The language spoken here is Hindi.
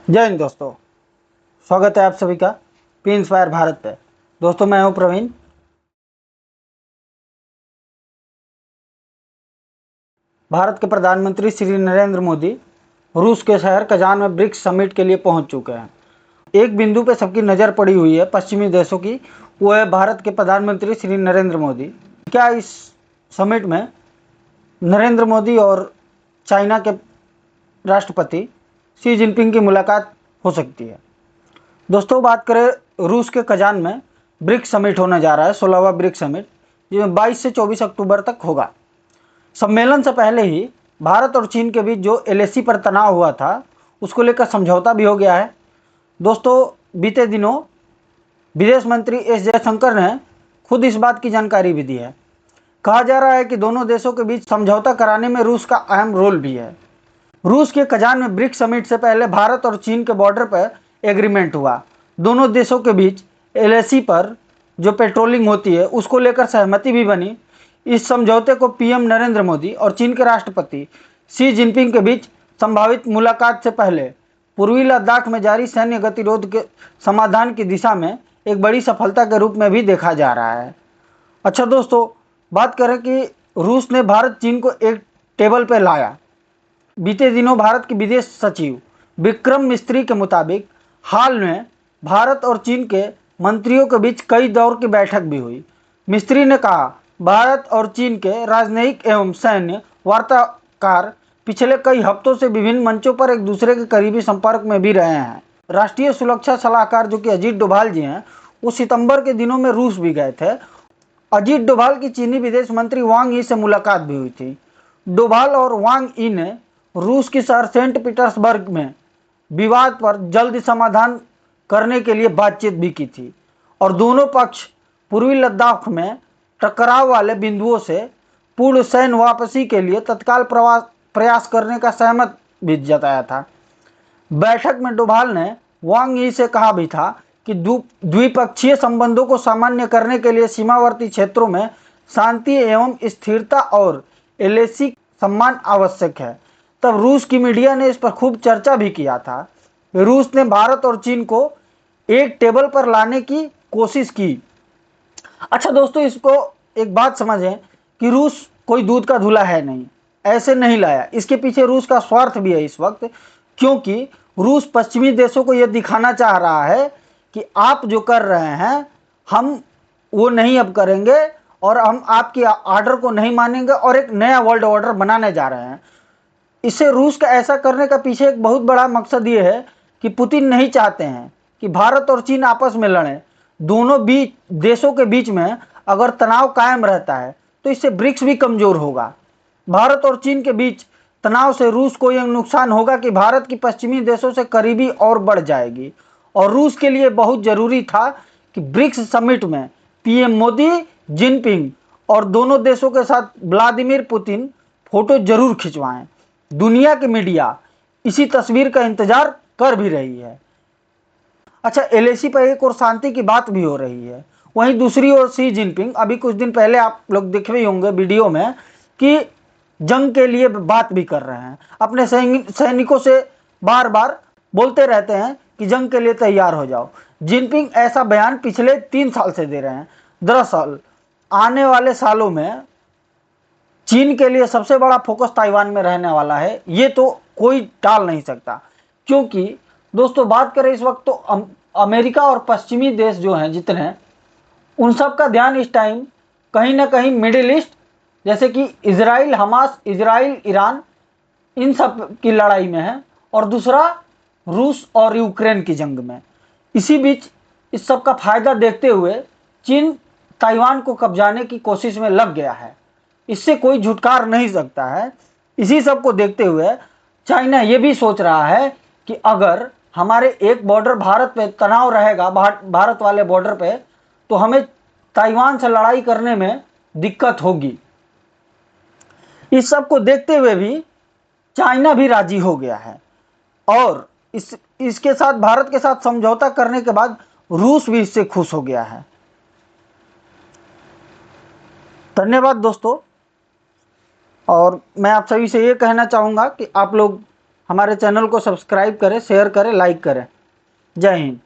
जय हिंद दोस्तों, स्वागत है आप सभी का पी इंस्पायर भारत पे। दोस्तों मैं हूं प्रवीण। भारत के प्रधानमंत्री श्री नरेंद्र मोदी रूस के शहर कजान में ब्रिक्स समिट के लिए पहुंच चुके हैं। एक बिंदु पे सबकी नज़र पड़ी हुई है पश्चिमी देशों की, वो है भारत के प्रधानमंत्री श्री नरेंद्र मोदी। क्या इस समिट में नरेंद्र मोदी और चाइना के राष्ट्रपति शी जिनपिंग की मुलाकात हो सकती है? दोस्तों बात करें रूस के कजान में ब्रिक्स समिट होने जा रहा है, 16वां ब्रिक्स समिट, जिसमें 22 से 24 अक्टूबर तक होगा। सम्मेलन से पहले ही भारत और चीन के बीच जो एलएसी पर तनाव हुआ था उसको लेकर समझौता भी हो गया है। दोस्तों बीते दिनों विदेश मंत्री एस जयशंकर ने खुद इस बात की जानकारी भी दी है। कहा जा रहा है कि दोनों देशों के बीच समझौता कराने में रूस का अहम रोल भी है। रूस के कजान में ब्रिक्स समिट से पहले भारत और चीन के बॉर्डर पर एग्रीमेंट हुआ। दोनों देशों के बीच एलएसी पर जो पेट्रोलिंग होती है उसको लेकर सहमति भी बनी। इस समझौते को पीएम नरेंद्र मोदी और चीन के राष्ट्रपति शी जिनपिंग के बीच संभावित मुलाकात से पहले पूर्वी लद्दाख में जारी सैन्य गतिरोध के समाधान की दिशा में एक बड़ी सफलता के रूप में भी देखा जा रहा है। अच्छा दोस्तों, बात करें कि रूस ने भारत चीन को एक टेबल पर लाया। बीते दिनों भारत के विदेश सचिव विक्रम मिस्त्री के मुताबिक हाल में भारत और चीन के मंत्रियों के बीच कई दौर की बैठक भी हुई। मिस्त्री ने कहा, भारत और चीन के राजनयिक एवं सैन्य वार्ताकार पिछले कई हफ्तों से विभिन्न मंचों पर एक दूसरे के करीबी संपर्क में भी रहे हैं। राष्ट्रीय सुरक्षा सलाहकार जो कि अजीत डोभाल जी हैं, वो सितंबर के दिनों में रूस भी गए थे। अजीत डोभाल की चीनी विदेश मंत्री वांग यी से मुलाकात भी हुई थी। डोभाल और वांग यी ने रूस के शहर सेंट पीटर्सबर्ग में विवाद पर जल्द समाधान करने के लिए बातचीत भी की थी और दोनों पक्ष पूर्वी लद्दाख में टकराव वाले बिंदुओं से पूर्ण सैन्य वापसी के लिए तत्काल प्रयास करने का सहमत भी जताया था। बैठक में डोभाल ने वांग यी से कहा भी था कि द्विपक्षीय संबंधों को सामान्य करने के लिए सीमावर्ती क्षेत्रों में शांति एवं स्थिरता और एलएसी सम्मान आवश्यक है। तब रूस की मीडिया ने इस पर खूब चर्चा भी किया था। रूस ने भारत और चीन को एक टेबल पर लाने की कोशिश की। अच्छा दोस्तों, इसको एक बात समझें कि रूस कोई दूध का धुला है नहीं, ऐसे नहीं लाया। इसके पीछे रूस का स्वार्थ भी है इस वक्त, क्योंकि रूस पश्चिमी देशों को यह दिखाना चाह रहा है कि आप जो कर रहे हैं हम वो नहीं अब करेंगे और हम आपकी आर्डर को नहीं मानेंगे और एक नया वर्ल्ड ऑर्डर बनाने जा रहे हैं। इससे रूस का ऐसा करने का पीछे एक बहुत बड़ा मकसद ये है कि पुतिन नहीं चाहते हैं कि भारत और चीन आपस में लड़ें। दोनों बीच देशों के बीच में अगर तनाव कायम रहता है तो इससे ब्रिक्स भी कमजोर होगा। भारत और चीन के बीच तनाव से रूस को यह नुकसान होगा कि भारत की पश्चिमी देशों से करीबी और बढ़ जाएगी और रूस के लिए बहुत जरूरी था कि ब्रिक्स समिट में पीएम मोदी, जिनपिंग और दोनों देशों के साथ व्लादिमीर पुतिन फोटो जरूर खिंचवाएं। दुनिया की मीडिया इसी तस्वीर का इंतजार कर भी रही है। अच्छा, एलएसी पर एक और शांति की बात भी हो रही है। वहीं दूसरी ओर शी जिनपिंग अभी कुछ दिन पहले आप लोग देख रहे होंगे वीडियो में कि जंग के लिए बात भी कर रहे हैं। अपने सैनिकों से बार बार बोलते रहते हैं कि जंग के लिए तैयार हो जाओ। जिनपिंग ऐसा बयान पिछले 3 साल से दे रहे हैं। दरअसल आने वाले सालों में चीन के लिए सबसे बड़ा फोकस ताइवान में रहने वाला है, ये तो कोई टाल नहीं सकता। क्योंकि दोस्तों बात करें इस वक्त तो अमेरिका और पश्चिमी देश जो हैं जितने, उन सब का ध्यान इस टाइम कहीं ना कहीं मिडिल ईस्ट, जैसे कि इजराइल हमास, इजराइल ईरान, इन सब की लड़ाई में है और दूसरा रूस और यूक्रेन की जंग में। इसी बीच इस सब का फायदा देखते हुए चीन ताइवान को कब्जाने की कोशिश में लग गया है। इससे कोई झुटकार नहीं सकता है। इसी सब को देखते हुए चाइना ये भी सोच रहा है कि अगर हमारे एक बॉर्डर भारत पे तनाव रहेगा, भारत वाले बॉर्डर पे, तो हमें ताइवान से लड़ाई करने में दिक्कत होगी। इस सब को देखते हुए भी चाइना भी राजी हो गया है और इसके साथ भारत के साथ समझौता करने के बाद रूस भी इससे खुश हो गया है। धन्यवाद दोस्तों, और मैं आप सभी से ये कहना चाहूँगा कि आप लोग हमारे चैनल को सब्सक्राइब करें, शेयर करें, लाइक करें। जय हिंद।